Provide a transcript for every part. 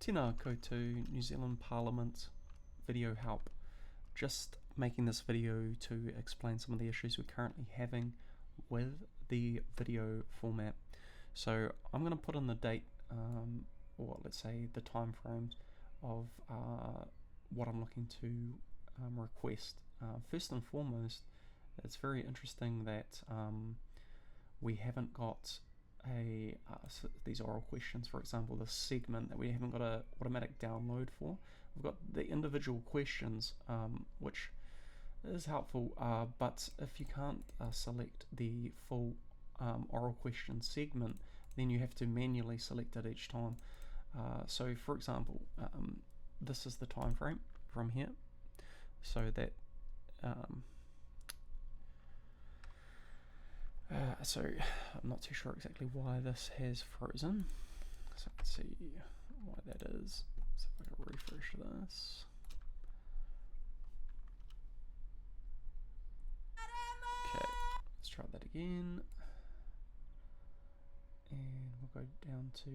Tēnā koutou, New Zealand Parliament video help. Just making this video to explain some of the issues we're currently having with the video format. So I'm going to put in the date, or let's say the time frames of what I'm looking to request. First and foremost, it's very interesting that we haven't got so these oral questions, for example, this segment that we haven't got a automatic download for. We've got the individual questions, which is helpful, but if you can't select the full oral question segment, then you have to manually select it each time. So for example, this is the time frame from here, so that so I'm not too sure exactly why this has frozen, so let's see why that is. So if I can refresh this. Okay, let's try that again, and we'll go down to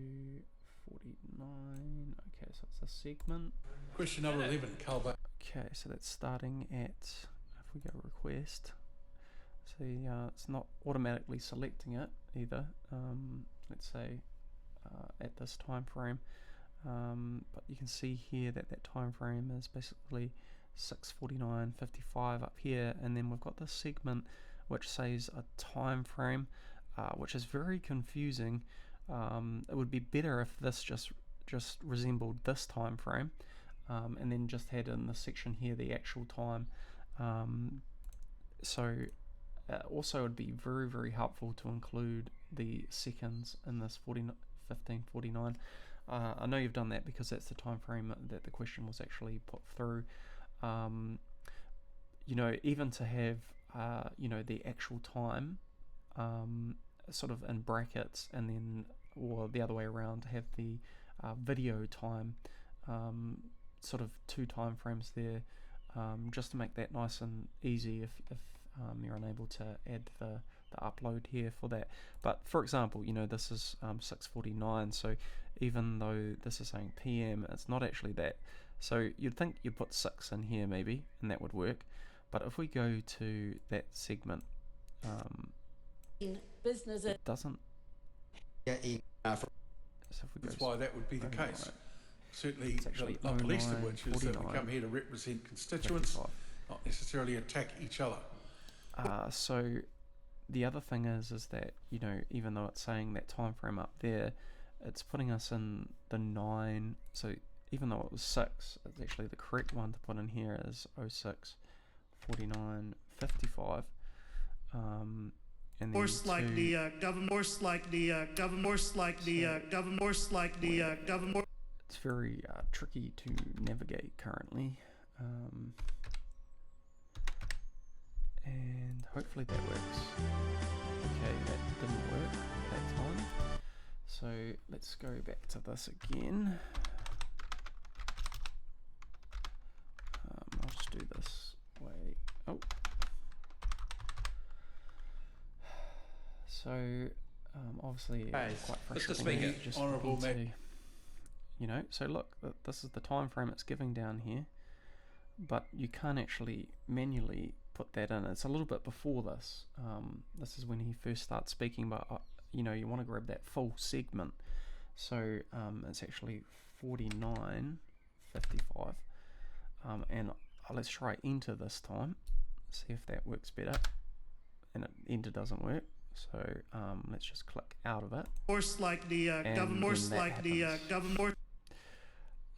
49. Okay, so it's a segment. Question number 11, Calvo. Okay, so that's starting at, if we go request, see it's not automatically selecting it either, let's say at this time frame, but you can see here that that time frame is basically 6:49:55 up here, and then we've got this segment which says a time frame, which is very confusing. It would be better if this just resembled this time frame, and then just had in the section here the actual time. Also, it'd be very helpful to include the seconds in this 15:49. I know you've done that because that's the time frame that the question was actually put through. You know, even to have you know, the actual time sort of in brackets, and then, or the other way around, to have the video time, sort of two time frames there, just to make that nice and easy if you're unable to add the upload here for that. But for example, you know, this is 6:49, so even though this is saying PM, it's not actually that. So you'd think you'd put 6 in here maybe, and that would work. But if we go to that segment, it doesn't. So if we That's why that would be the case. Certainly, not the least of which is that we come here to represent constituents, 55. not necessarily attack each other. So the other thing is that, you know, even though it's saying that time frame up there, it's putting us in the 9. So even though it was 6, it's actually the correct one to put in here is 06:49:55. And then It's very tricky to navigate currently. And hopefully that works. Okay, that didn't work that time. So let's go back to this again. I'll just do this way. Oh. So obviously quite frustrating. Just Honourable to, you know, so look, this is the time frame it's giving down here, but you can't actually manually put that in. It's a little bit before this. This is when he first starts speaking, but you know, you want to grab that full segment. So it's actually 49:55, and let's try enter this time, see if that works better. And enter doesn't work, so let's just click out of it.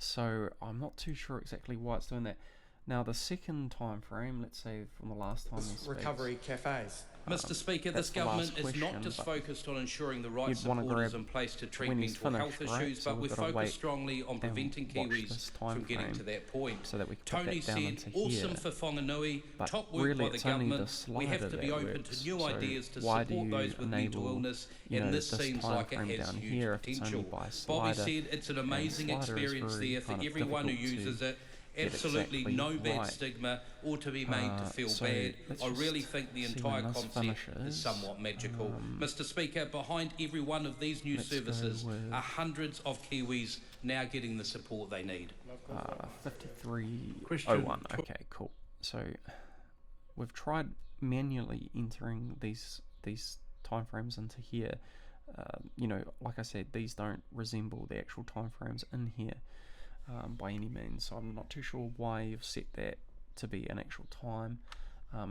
So I'm not too sure exactly why it's doing that. Now the second time frame, let's say from the last time we spoke, recovery cafes. Mr. Speaker, this government is not just focused on ensuring the right you'd wanna supporters grab in place to treat when he's mental finished, health right? issues, So but we've we're gotta focused wait strongly on and preventing watch Kiwis this time from getting frame to that point. so that we can put Tony that down said, into awesome here. for Whanganui, But top work really by the it's only the government. We slider have to be that open works. to new So ideas to why do support you those with mental enable, illness, you know, and this this seems time like it frame has down huge here if it's only potential. by Bobby slider? said it's an And amazing slider is experience very there for kind of everyone who difficult to uses it, absolutely exactly no bad right. stigma or to be made to feel So bad. let's I really just think the see entire when this concept finishes. is somewhat magical. Mr. Speaker, behind every one of these new Let's services go with are hundreds of Kiwis now getting the support they need. 5301. Okay, cool. So we've tried manually entering these timeframes into here. You know, like I said, these don't resemble the actual timeframes in here by any means. So I'm not too sure why you've set that to be an actual time.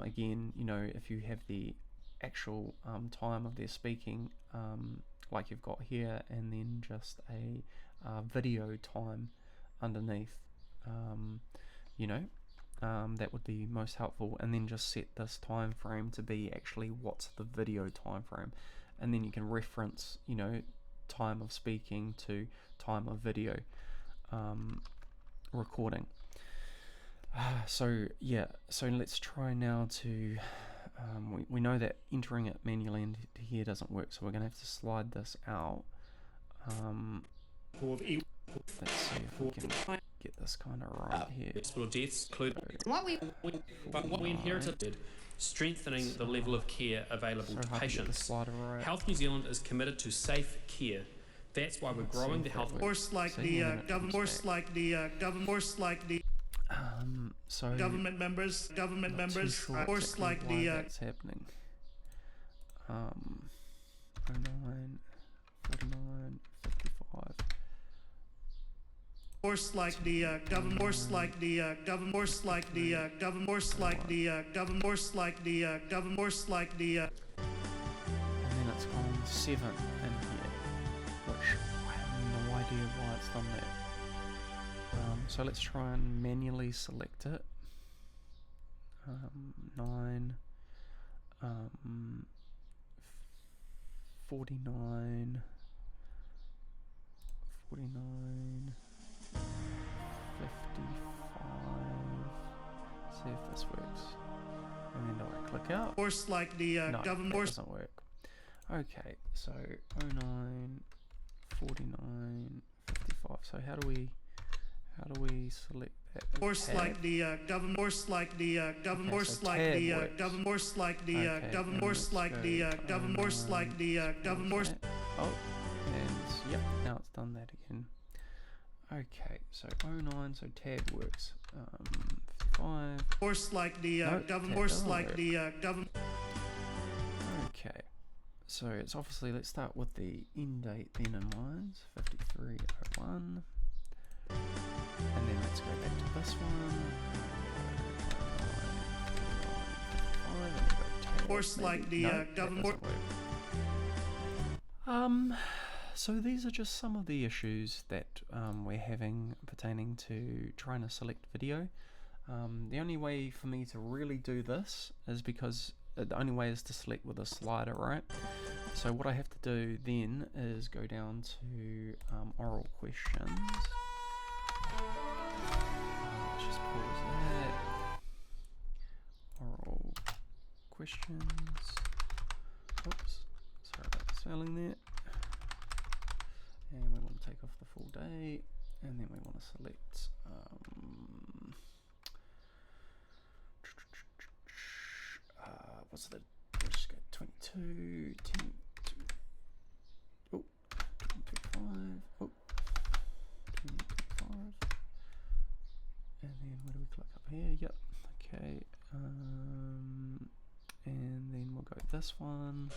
Again, you know, if you have the actual time of their speaking, like you've got here, and then just a video time underneath, you know, that would be most helpful, and then just set this time frame to be actually what's the video time frame, and then you can reference, you know, time of speaking to time of video recording. So yeah, so let's try now to we know that entering it manually into here doesn't work, so we're gonna have to slide this out. Let's see if we can get this kind of right here. Hospital deaths include what we inherited, strengthening the level of care available to patients. Right. Health New Zealand is committed to safe care. That's why we're growing the health. So government members, of course, like the that's happening. 09, 49, 55. Course like the government, course like the government, course like the government, course like the government, course like the government, course like the. And then it's gone 7 in here, which I have no idea why it's done that. So let's try and manually select it. 9, 49, 49, 55. See if this works. And then do I click out? Course like the No, government. that doesn't work. Okay, so 09, 49, 55. So how do we select that? Course like the government, course like the government, course like the government, course like the government, course like the government, course like the government. Oh, and yep, now it's done that again. Okay, so 09, so tab works. 55. Course like the government, tab course doesn't like work. the government. Okay, so it's obviously, let's start with the end date then in mind, 5301. And then let's go back to this one. Course like the government. So these are just some of the issues that we're having pertaining to trying to select video. The only way for me to really do this is because the only way is to select with a slider, right? So what I have to do then is go down to oral questions. Let's just pause that. Oral questions. Oops, sorry about the spelling there. And we want to take off the full day, and then we want to select what's the, let's just go 22, 10, oh, 25, oh, 25, and then where do we click up here? Yep, okay, and then we'll go this one,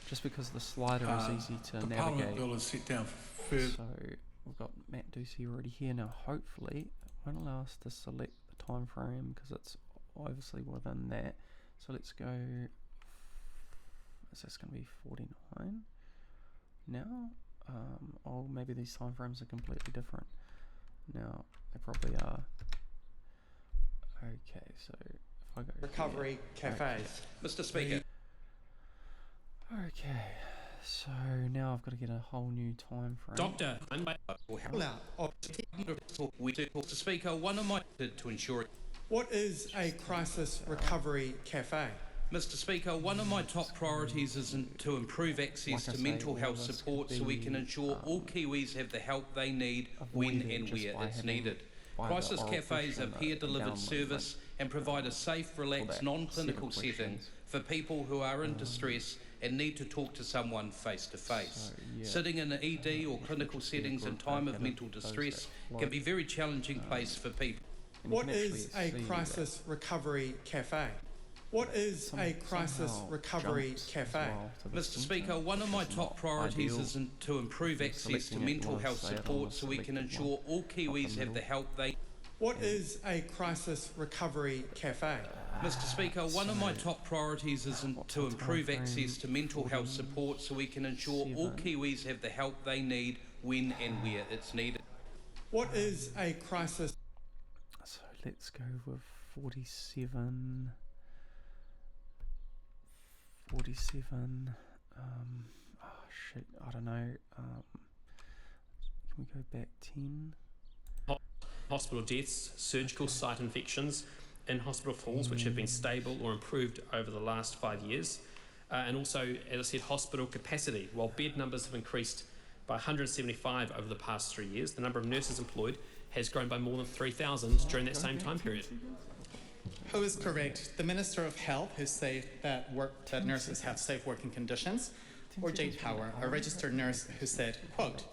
just because the slider is easy to navigate. Parliament bill is set down for further. So we've got Matt Ducey already here. Now hopefully it won't allow us to select the time frame because it's obviously within that. So let's go, is this going to be 49 now? Oh, maybe these time frames are completely different. Now, they probably are. Okay, so if I go Recovery here, cafes. Mr. Speaker. Okay, so now I've got to get a whole new time frame. Doctor, Mr. Speaker, one of my to ensure. What is a crisis recovery cafe? Mr. Speaker, one of my top priorities is to improve access to mental health support so we can ensure all Kiwis have the help they need when and where it's needed. Crisis cafes are peer-delivered service and provide a safe, relaxed, non-clinical setting for people who are in distress and need to talk to someone face-to-face. Sitting in an ED or clinical settings in time of mental distress can be a very challenging place for people. What is a crisis recovery cafe? What is a crisis recovery cafe? Mr. Speaker, one of my top priorities is to improve access to mental health support so we can ensure all Kiwis have the help they... What is a crisis recovery cafe? Mr. Speaker, one of my top priorities is to improve access to mental health support so we can ensure all Kiwis have the help they need when and where it's needed. What is a crisis... So let's go with 47... 47, oh shit, I don't know, can we go back 10? Hospital deaths, surgical site infections, in-hospital falls which have been stable or improved over the last 5 years, and also, as I said, hospital capacity. While bed numbers have increased by 175 over the past 3 years, the number of nurses employed has grown by more than 3,000 during that same time period. Who is correct? The Minister of Health, who said that nurses have safe working conditions, or Jade Power, a registered nurse who said, quote,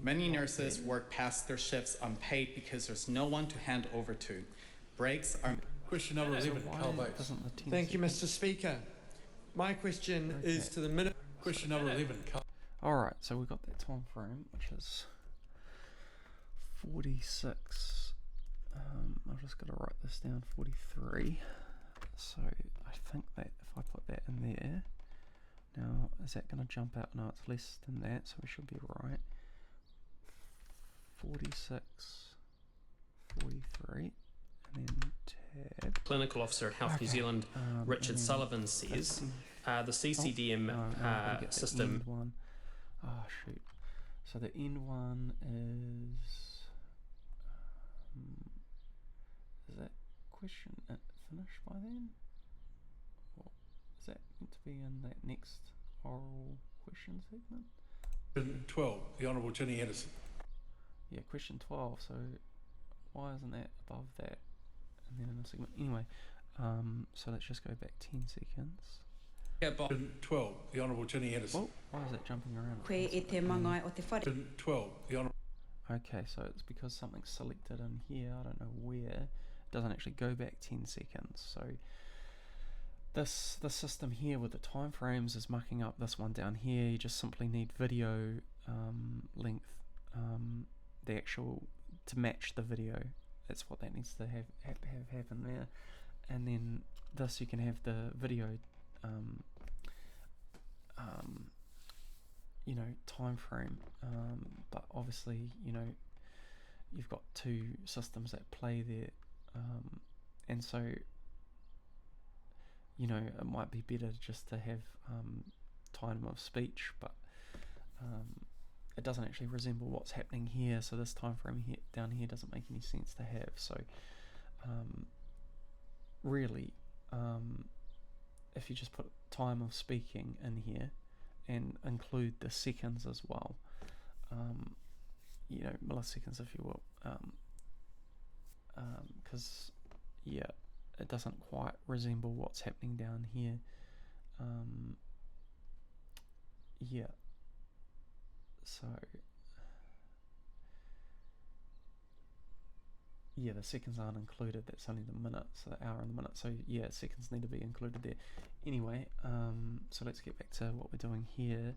many nurses work past their shifts unpaid because there's no one to hand over to. Breaks are... Question number 11, Carl Bates. Thank you, Mr. Speaker. My question is to the Minister... Question number 11, Carl. Alright, so we've got that time frame, which is 46. I've just got to write this down, 43. So I think that if I put that in there, now is that going to jump out? No, it's less than that, so we should be right. 46, 43, and then tab. Clinical Officer at Health New Zealand, Richard Sullivan, says the CCDM system... The end one. Oh shoot. So the end one is that question finished by then? Or is that meant to be in that next oral question segment? 12, the Honourable Ginny Anderson. Yeah, question 12, so why isn't that above that and then in the segment? Anyway, so let's just go back 10 seconds. 12, the Honourable Ginny Anderson. Oh, why is that jumping around? 12, the Honourable... Okay, so it's because something's selected in here, I don't know where. It doesn't actually go back 10 seconds, so this system here with the time frames is mucking up this one down here. You just simply need video length, the actual, to match the video. That's what that needs to have happen there. And then this, you can have the video you know, time frame, but obviously, you know, you've got two systems that play there, and so, you know, it might be better just to have time of speech, but it doesn't actually resemble what's happening here, so this time frame here down here doesn't make any sense to have. So really, if you just put time of speaking in here and include the seconds as well, you know, milliseconds if you will, because yeah, it doesn't quite resemble what's happening down here. Yeah, so yeah, the seconds aren't included, that's only the minute, so the hour and the minute, so yeah, seconds need to be included there. Anyway, so let's get back to what we're doing here,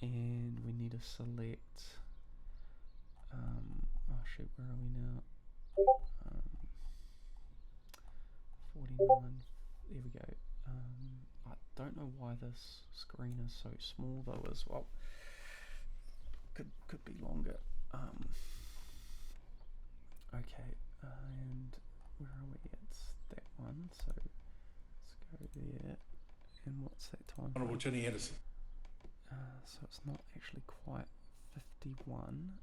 and we need to select, oh shoot, where are we now? 49, there we go. I don't know why this screen is so small though as well. Could be longer. Okay, and where are we? It's that one, so let's go there. And what's that time? Honourable Ginny Anderson. So it's not actually quite 51.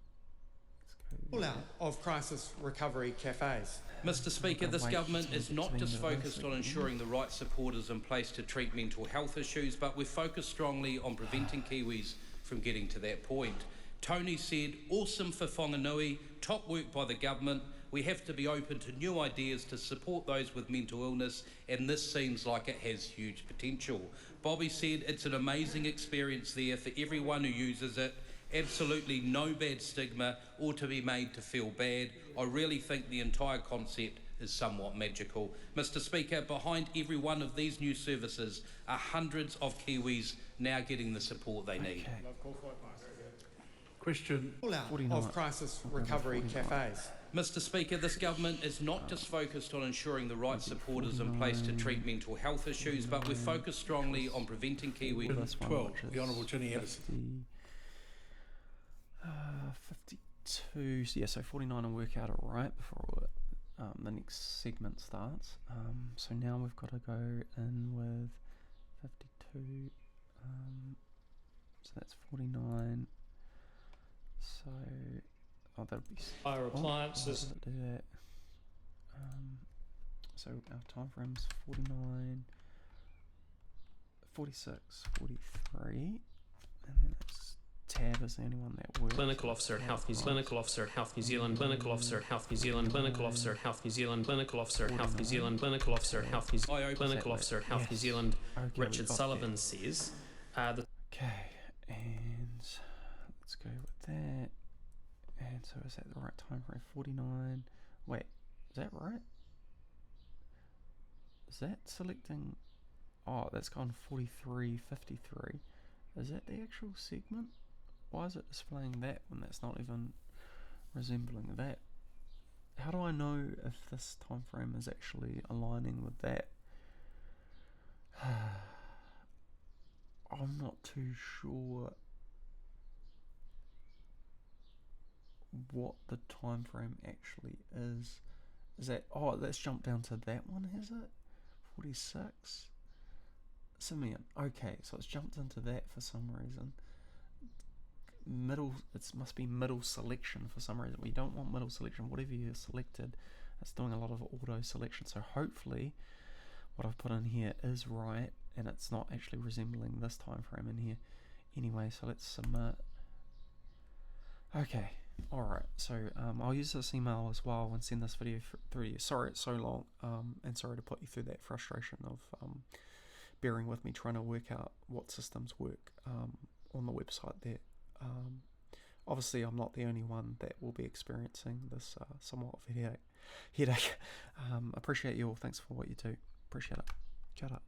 Pull out of crisis recovery cafes. Mr. Speaker, this government is not just focused on ensuring the right support is in place to treat mental health issues, but we're focused strongly on preventing Kiwis from getting to that point. Tony said, awesome for Whanganui, top work by the government, We have to be open to new ideas to support those with mental illness, and this seems like it has huge potential. Bobby said it's an amazing experience there for everyone who uses it. Absolutely no bad stigma or to be made to feel bad. I really think the entire concept is somewhat magical. Mr. Speaker, behind every one of these new services are hundreds of Kiwis now getting the support they need. Question of crisis recovery cafes. Mr. Speaker, this government is not just focused on ensuring the right support is in place to treat mental health issues, but we're focused strongly on preventing Kiwi. 12, the Honourable Ginny Ellison. 52, yeah, so 49 will work out alright before the next segment starts. So now we've got to go in with 52, so that's 49. So, that'll be fire appliances. Do that. So our time frame's 49, 46, 43, and then it's tab is the only one that works. Clinical officer at Health New Zealand. Clinical officer at Health New Zealand. Clinical officer at Health New Zealand. Clinical officer at Health New Zealand. Clinical officer at Health New Zealand. Clinical officer at Health New Zealand. Clinical officer at Health New Zealand. Richard Sullivan says. Okay, and let's go with that. And so is that the right time frame? 49. Wait, is that right? Is that selecting? Oh, that's gone 43, 53. Is that the actual segment? Why is it displaying that when that's not even resembling that? How do I know if this time frame is actually aligning with that? I'm not too sure what the time frame actually is. Is that, oh, that's jumped down to that one, has it? 46 Simeon. Okay, so it's jumped into that for some reason. Middle, it must be middle selection for some reason. We don't want middle selection. Whatever you selected, it's doing a lot of auto selection. So hopefully what I've put in here is right and it's not actually resembling this time frame in here. Anyway, so let's submit. Okay, alright, so I'll use this email as well and send this video through to you. Sorry it's so long, and sorry to put you through that frustration of bearing with me trying to work out what systems work on the website there. Obviously I'm not the only one that will be experiencing this somewhat of a headache. Appreciate you all, thanks for what you do, appreciate it. Shut up.